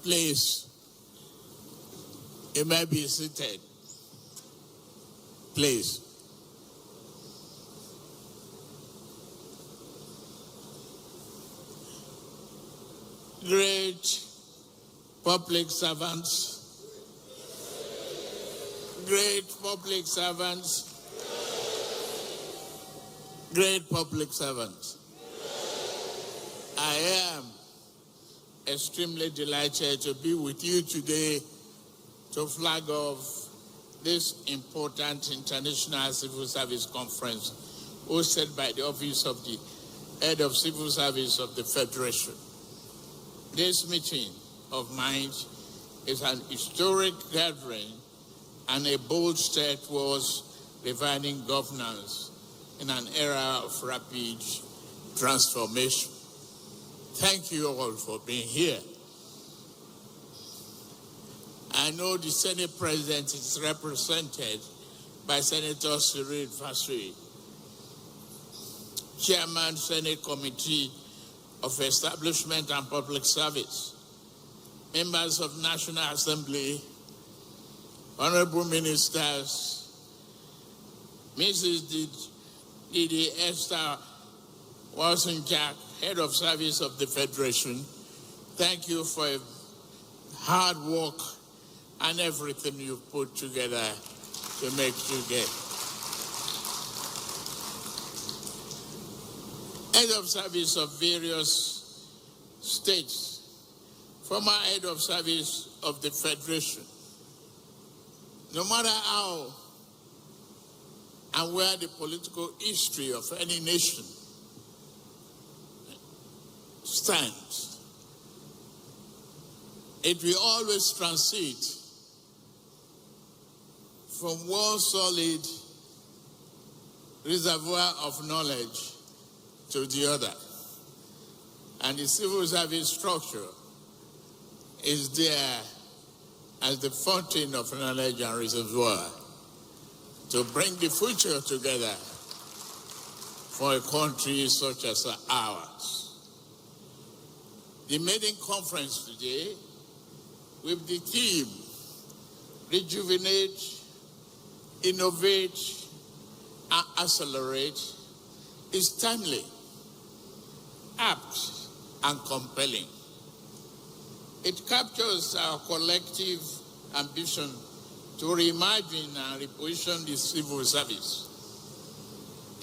Please, you may be seated. Please. Great public servants, great public servants, great public servants. I am extremely delighted to be with you today to flag off this important International Civil Service Conference hosted by the Office of the Head of Civil Service of the Federation. This meeting of minds is an historic gathering and a bold step towards reviving governance in an era of rapid transformation. Thank you all for being here. I know the Senate President is represented by Senator Cyril Fasui, Chairman, Senate Committee of Establishment and Public Service, members of National Assembly, honorable ministers, Mrs. Didi Esther Wilson-Jack, Head of Service of the Federation. Thank you for hard work and everything you've put together to make together. Head of Service of various states, former Head of Service of the Federation. No matter how and where the political history of any nation stands, it will always transit from one solid reservoir of knowledge to the other. And the civil service structure is there as the fountain of knowledge and reservoir to bring the future together for a country such as ours. The maiden conference today with the theme Rejuvenate, Innovate, and Accelerate is timely, apt, and compelling. It captures our collective ambition to reimagine and reposition the civil service.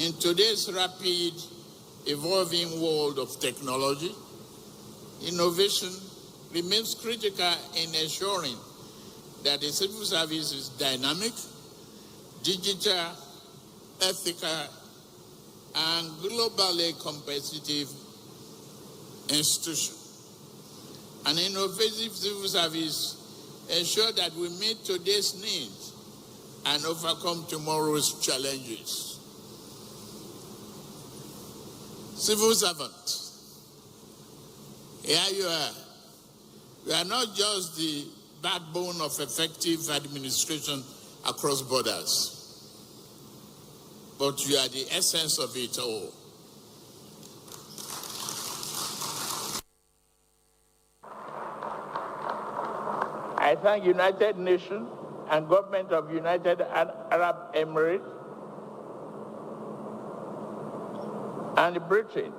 In today's rapid evolving world of technology, innovation remains critical in ensuring that the civil service is dynamic, digital, ethical, and globally competitive institution. An innovative civil service ensures that we meet today's needs and overcome tomorrow's challenges. Civil servants, here you are. You are not just the backbone of effective administration across borders, but you are the essence of it all. I thank United Nations and government of United Arab Emirates and Britain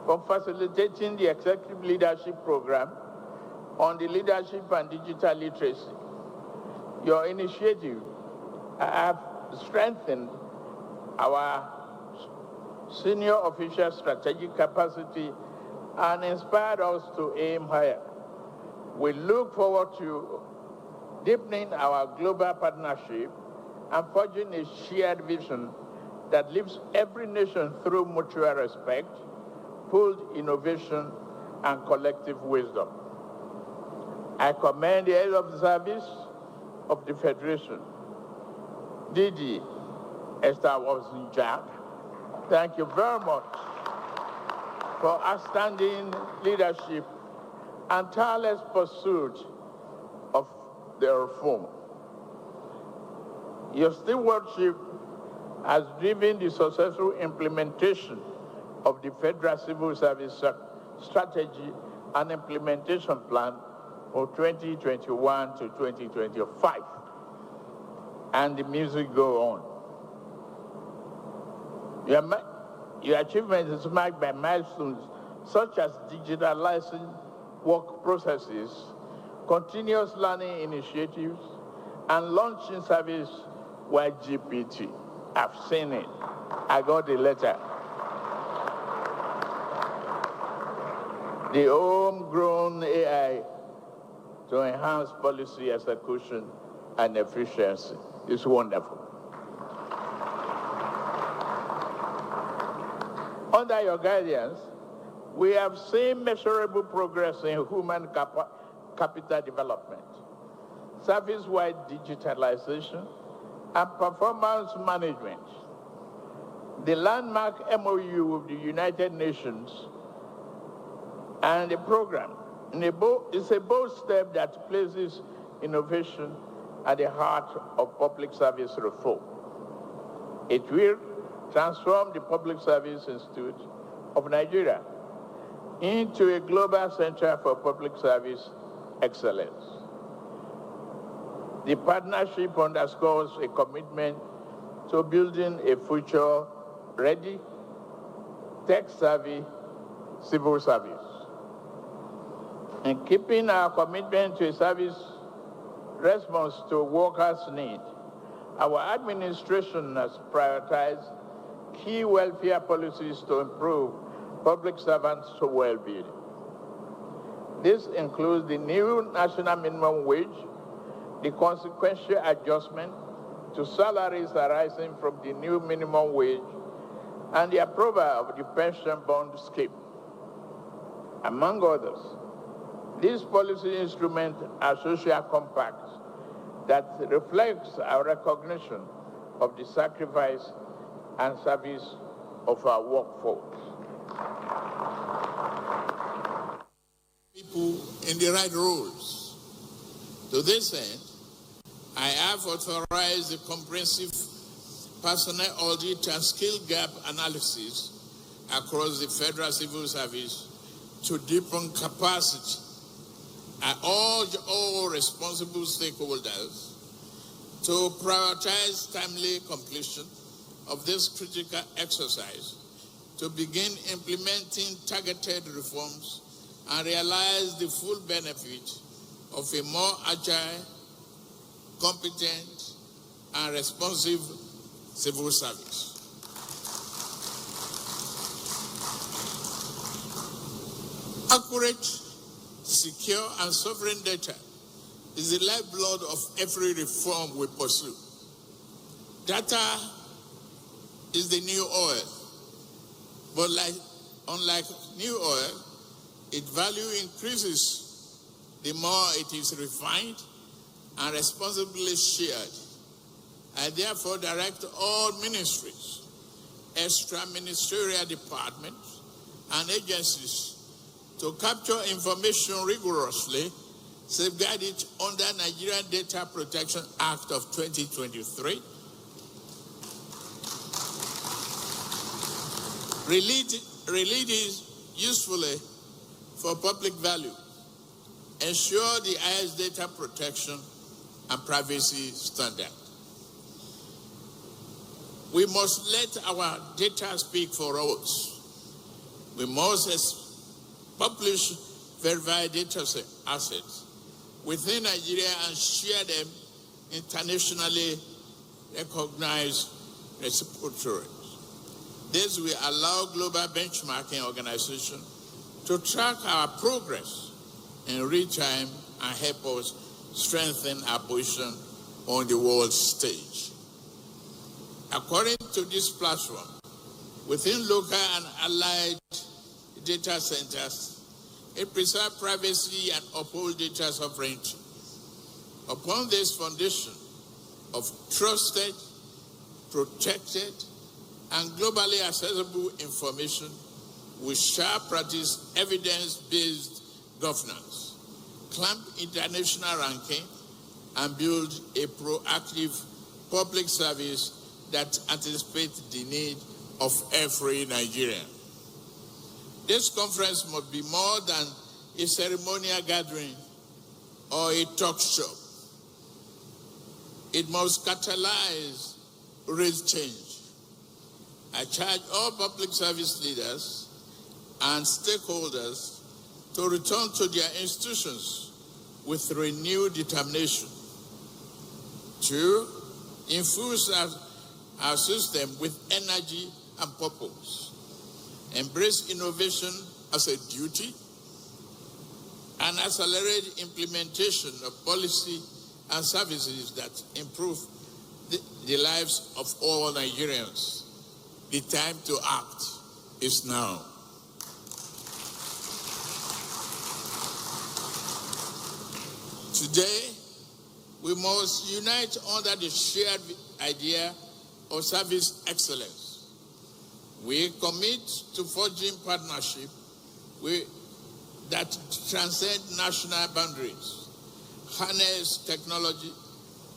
for facilitating the Executive Leadership Program on the leadership and digital literacy. Your initiative have strengthened our senior official strategic capacity and inspired us to aim higher. We look forward to deepening our global partnership and forging a shared vision that lifts every nation through mutual respect, pooled innovation, and collective wisdom. I commend the head of the service of the Federation, Didi Esther Wilson-Jack. Thank you very much for outstanding leadership and tireless pursuit of the reform. Your stewardship has driven the successful implementation of the Federal Civil Service Strategy and Implementation Plan for 2021 to 2025. And the music go on. Your achievement is marked by milestones such as digitalizing work processes, continuous learning initiatives, and launching service YGPT. I've seen it. I got the letter. The homegrown AI to enhance policy execution and efficiency is wonderful. Under your guidance, we have seen measurable progress in human capital development, service-wide digitalization, and performance management. The landmark MOU with the United Nations and the program is a bold step that places innovation at the heart of public service reform. It will transform the Public Service Institute of Nigeria into a global center for public service excellence. The partnership underscores a commitment to building a future-ready, tech-savvy civil service. In keeping our commitment to a service response to workers' needs, our administration has prioritized key welfare policies to improve public servants' well-being. This includes the new national minimum wage, the consequential adjustment to salaries arising from the new minimum wage, and the approval of the pension bond scheme. Among others, these policy instruments are social compacts that reflects our recognition of the sacrifice and service of our workforce. People in the right roles. To this end, I have authorized a comprehensive personnel audit and skill gap analysis across the federal civil service to deepen capacity. I urge all responsible stakeholders to prioritize timely completion of this critical exercise to begin implementing targeted reforms and realize the full benefit of a more agile, competent, and responsive civil service. Accurate, secure, and sovereign data is the lifeblood of every reform we pursue. Data is the new oil, but unlike new oil, its value increases the more it is refined and responsibly shared. I therefore direct all ministries, extra-ministerial departments, and agencies to capture information rigorously, safeguard it under Nigerian Data Protection Act of 2023, relate it usefully for public value, ensure the highest data protection and privacy standard. We must let our data speak for us. We must publish verified data assets within Nigeria and share them internationally recognized repositories. This will allow global benchmarking organizations to track our progress in real time and help us strengthen our position on the world stage. According to this platform, within local and allied data centers, it preserves privacy and upholds data sovereignty. Upon this foundation of trusted, protected, and globally accessible information, we shall practice evidence-based governance, climb international ranking, and build a proactive public service that anticipates the need of every Nigerian. This conference must be more than a ceremonial gathering or a talk shop. It must catalyze real change. I charge all public service leaders and stakeholders to return to their institutions with renewed determination. 2, infuse our system with energy and purpose. Embrace innovation as a duty and accelerate implementation of policy and services that improve the lives of all Nigerians. The time to act is now. Today, we must unite under the shared idea of service excellence. We commit to forging partnership that transcend national boundaries, harness technology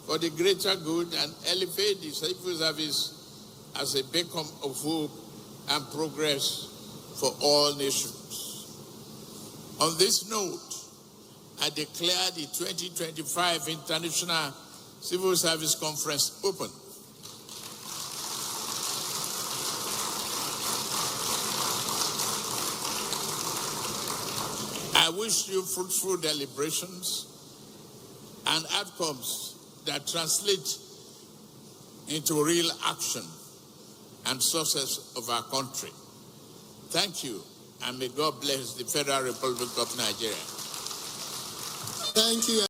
for the greater good, and elevate the civil service as a beacon of hope and progress for all nations. On this note, I declare the 2025 International Civil Service Conference open. I wish you fruitful deliberations and outcomes that translate into real action and success of our country. Thank you, and may God bless the Federal Republic of Nigeria. Thank you.